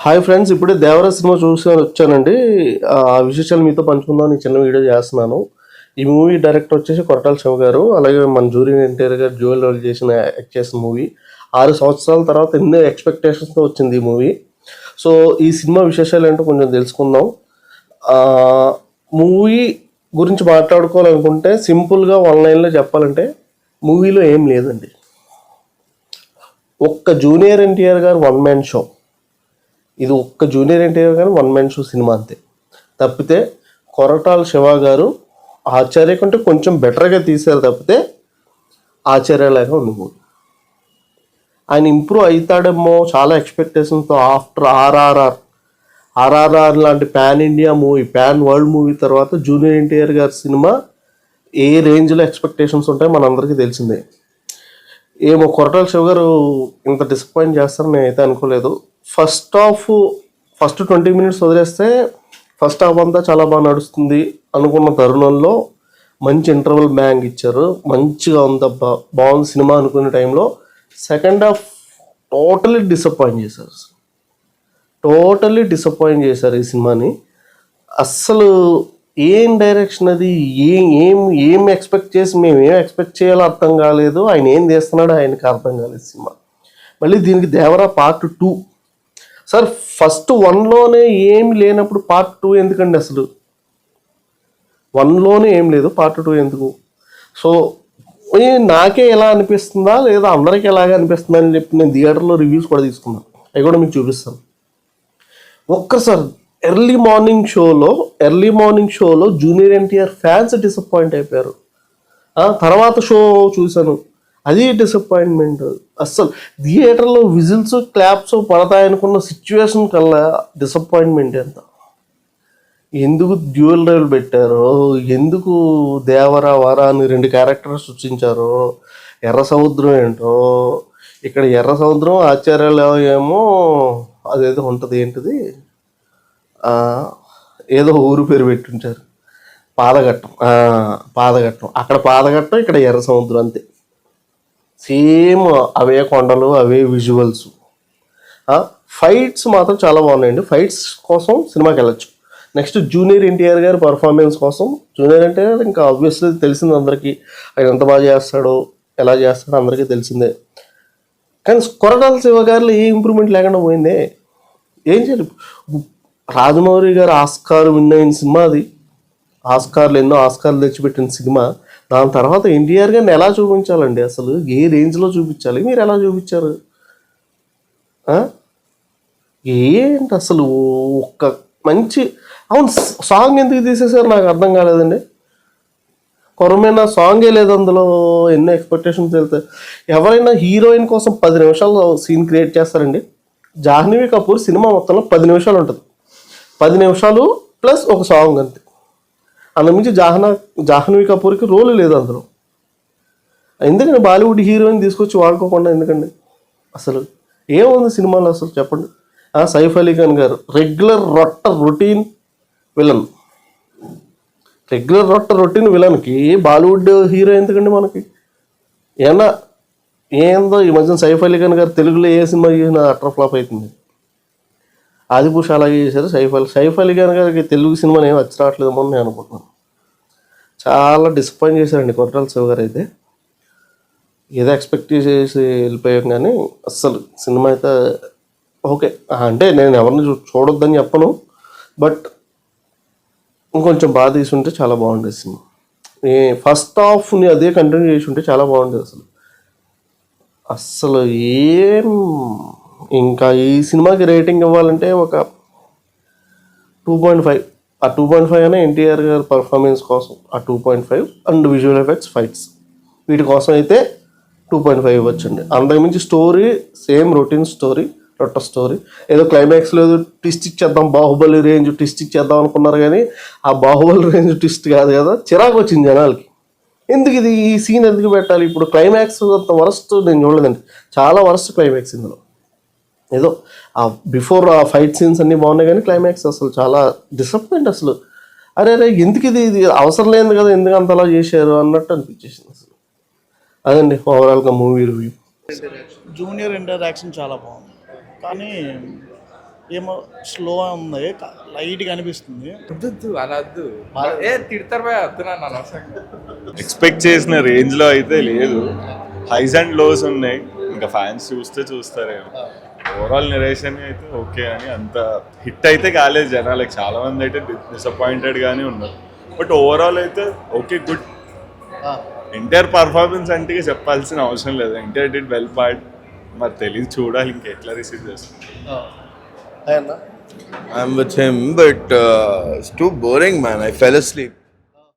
Hi friends, ఇప్పుడే Devara cinema చూసి వచ్చానండి. ఆ విశేషాలు మీతో పంచుకుందామని చిన్న వీడియో చేస్తున్నాను. ఈ మూవీ డైరెక్టర్ వచ్చేసి కొరటాల శివ గారు, అలాగే మన జూనియర్ ఎన్టీఆర్ గారు డ్యూయల్ రోల్ యాక్ట్ చేసిన మూవీ. 6 సంవత్సరాల తర్వాత ఎన్నో ఎక్స్పెక్టేషన్స్తో వచ్చింది ఈ మూవీ. సో ఈ సినిమా విశేషాలు ఏంటో కొంచెం తెలుసుకుందాం. మూవీ గురించి మాట్లాడుకోవాలనుకుంటే సింపుల్గా వన్ లైన్లో చెప్పాలంటే మూవీలో ఏం లేదండి. ఒక్క జూనియర్ ఎన్టీఆర్ గారు వన్ మ్యాన్ షో. ఇది ఒక్క జూనియర్ ఎన్టీఆర్ గారు వన్ మ్యాన్ షో సినిమా అంతే. తప్పితే కొరటాల శివ గారు ఆచార్య కంటే కొంచెం బెటర్గా తీశారు తప్పితే ఆచార్యలాగా ఉంది మూవీ. ఆయన ఇంప్రూవ్ అవుతాడేమో చాలా ఎక్స్పెక్టేషన్తో ఆఫ్టర్ ఆర్ఆర్ఆర్ లాంటి pan India movie, pan world movie తర్వాత జూనియర్ ఎన్టీఆర్ గారి సినిమా ఏ రేంజ్లో ఎక్స్పెక్టేషన్స్ ఉంటాయో మనందరికీ తెలిసిందే. ఏమో కొరటాల శివ గారు ఇంత డిసప్పాయింట్ చేస్తారని నేనైతే అనుకోలేదు. ఫస్ట్ 20 minutes వదిలేస్తే ఫస్ట్ హాఫ్ అంతా చాలా బాగా నడుస్తుంది అనుకున్న తరుణంలో మంచి ఇంటర్వెల్ బ్యాంగ్ ఇచ్చారు. మంచిగా ఉందబ్బా, బాగుంది సినిమా అనుకునే టైంలో సెకండ్ హాఫ్ టోటలీ డిసప్పాయింట్ చేశారు ఈ సినిమాని. అస్సలు ఏం డైరెక్షన్ అది, ఏం ఎక్స్పెక్ట్ చేసి మేము ఏం ఎక్స్పెక్ట్ చేయాలో అర్థం కాలేదు. ఆయన ఏం చేస్తున్నాడో ఆయనకి అర్థం కాలేదు సినిమా. మళ్ళీ దీనికి దేవరా పార్ట్ 2. సార్ ఫస్ట్ 1లోనే ఏమి లేనప్పుడు పార్ట్ 2 ఎందుకండి? అసలు 1లోనే ఏం లేదు, పార్ట్ 2 ఎందుకు? సో నాకే ఎలా అనిపిస్తుందా లేదా అందరికీ ఎలాగే అనిపిస్తుందా అని చెప్పి నేను థియేటర్లో రివ్యూస్ కూడా తీసుకున్నాను. అవి కూడా మీకు చూపిస్తాను. ఒక్కసారి ఎర్లీ మార్నింగ్ షోలో జూనియర్ ఎన్టీఆర్ ఫ్యాన్స్ డిసప్పాయింట్ అయిపోయారు. తర్వాత షో చూశాను, అది డిసప్పాయింట్మెంట్. అస్సలు థియేటర్లో విజిల్స్ క్లాప్స్ పడతాయనుకున్న సిచ్యువేషన్ కల్లా డిసప్పాయింట్మెంట్. ఎంత ఎందుకు డ్యూయల్ రోల్ పెట్టారో, ఎందుకు దేవరా వర అని 2 క్యారెక్టర్స్ సృష్టించారో, ఎర్ర సముద్రం ఏంటో. ఇక్కడ ఎర్ర సముద్రం, ఆచార్యాలు ఏమో అదేదో ఉంటుంది, ఏంటిది ఏదో ఊరు పేరు పెట్టుంటారు, పాదఘట్టం. అక్కడ పాదఘట్టం, ఇక్కడ ఎర్ర సముద్రం, అంతే. సేమ్ అవే కొండలు, అవే విజువల్స్. ఫైట్స్ మాత్రం చాలా బాగున్నాయండి. ఫైట్స్ కోసం సినిమాకి వెళ్ళచ్చు. నెక్స్ట్ జూనియర్ ఎన్టీఆర్ గారి పర్ఫార్మెన్స్ కోసం. జూనియర్ ఎన్టీఆర్ ఇంకా ఆబ్వియస్లీ తెలిసింది అందరికీ, ఆయన ఎంత బాగా చేస్తాడో ఎలా చేస్తాడో అందరికీ తెలిసిందే. కానీ కొరటాల శివ గారిలో ఏ ఇంప్రూవ్మెంట్ లేకుండా పోయిందే. ఏం చేయాలి? రాజమౌళి గారు ఆస్కార్ విన్ అయిన సినిమా అది. ఎన్నో ఆస్కార్లు తెచ్చిపెట్టిన సినిమా. దాని తర్వాత ఎన్టీఆర్ గారిని ఎలా చూపించాలండి? అసలు ఏ రేంజ్లో చూపించాలి? మీరు ఎలా చూపించారు? ఏంటి అసలు ఒక్క మంచి సాంగ్ ఎందుకు తీసేసారు నాకు అర్థం కాలేదండి. కొరమైన సాంగే లేదు అందులో. ఎన్నో ఎక్స్పెక్టేషన్స్ వెళ్తాయి. ఎవరైనా హీరోయిన్ కోసం 10 నిమిషాలు సీన్ క్రియేట్ చేస్తారండి. జాహ్నవి కపూర్ సినిమా మొత్తంలో 10 నిమిషాలు ఉంటుంది. 10 నిమిషాలు ప్లస్ ఒక సాంగ్ అంతే. అందుమించి జాహ్నవి కపూర్కి రోల్ లేదు అందులో. ఎందుకండి బాలీవుడ్ హీరోయిన్ తీసుకొచ్చి వాడుకోకుండా ఎందుకండి? అసలు ఏముంది సినిమాలో అసలు చెప్పండి. సైఫ్ అలీ ఖాన్ గారు రెగ్యులర్ రొటీన్ విలన్కి బాలీవుడ్ హీరో ఎందుకండి మనకి? ఏందో ఈ మధ్యన సైఫ్ అలీ ఖాన్ గారు తెలుగులో ఏ సినిమా చేసినా అటర్ ఫ్లాప్ అవుతుంది. ఆదిపురుష్ అలాగే చేశారు. సైఫ్ అలీ ఖాన్ గారికి తెలుగు సినిమాని ఏమి వచ్చి రావట్లేదేమో అని నేను అనుకుంటున్నాను. చాలా డిసప్పాయింట్ చేశారండి కొరటాల శివ గారు అయితే. ఏదో ఎక్స్పెక్ట్ చేసి వెళ్ళిపోయాం కానీ అస్సలు సినిమా అయితే ఓకే. అంటే నేను ఎవరిని చూడొద్దని చెప్పను, బట్ ఇంకొంచెం బాగా తీసుంటే చాలా బాగుండేది సినిమా. ఫస్ట్ హాఫ్ని అదే కంటిన్యూ చేసి ఉంటే చాలా బాగుండేది. అస్సలు ఏం ఇంకా ఈ సినిమాకి రేటింగ్ ఇవ్వాలంటే ఒక 2.5. ఆ 2.5 అనే ఎన్టీఆర్ గారి పర్ఫార్మెన్స్ కోసం ఆ 2.5 అండ్ విజువల్ ఎఫెక్ట్స్, ఫైట్స్, వీటి కోసం అయితే 2.5 ఇవ్వచ్చండి. అంతకుమించి స్టోరీ సేమ్ రొటీన్ స్టోరీ. ఏదో క్లైమాక్స్లో ఏదో ట్విస్ట్ ఇచ్చేద్దాం, బాహుబలి రేంజ్ ట్విస్ట్ ఇచ్చేద్దాం అనుకున్నారు కానీ ఆ బాహుబలి రేంజ్ ట్విస్ట్ కాదు కదా. చిరాకు వచ్చింది జనాలకి. ఎందుకు ఇది, ఈ సీన్ ఎందుకు పెట్టాలి? ఇప్పుడు క్లైమాక్స్ అంత వరస్ట్ నేను చూడలేదండి. చాలా వరస్ట్ క్లైమాక్స్ ఇందులో. ఏదో ఆ బిఫోర్ ఆ ఫైట్ సీన్స్ అన్నీ బాగున్నాయి కానీ క్లైమాక్స్ అసలు చాలా డిసప్పాయింట్. అసలు అరే ఎందుకు ఇది అవసరం లేదు కదా, ఎందుకు అంతలా చేశారు అన్నట్టు అనిపించేసింది అసలు. అదండి ఓవరాల్గా movie review. Junior NTR action చాలా బాగుంది, కానీ ఏమో స్లో ఉంది, లైట్గా అనిపిస్తుంది. వద్దు అలా వద్దు. ఏ తిడతారు భయ, వద్దు నన్ను అనవసరంగా. ఎక్స్పెక్ట్ చేసిన రేంజ్లో అయితే లేదు. హైస్ అండ్ లోస్ ఉన్నాయి, ఇంకా ఫ్యాన్స్ చూస్తే చూస్తారేమో. ఓవరాల్ నెరేషన్ అయితే ఓకే అని, అంత హిట్ అయితే కాలేదు జనాలకి. చాలా మంది అయితే డిసప్పాయింటెడ్గానే ఉన్నారు. బట్ ఓవరాల్ అయితే ఓకే, గుడ్. ఎన్టీఆర్ పర్ఫార్మెన్స్ అంటే చెప్పాల్సిన అవసరం లేదు. NTR did well part. మరి తెలియదు, చూడాలి ఇంకా ఎట్లా రిసీవ్ చేస్తుంది. అయ్యన్నా I'm with him, but it's too boring, man. I fell asleep.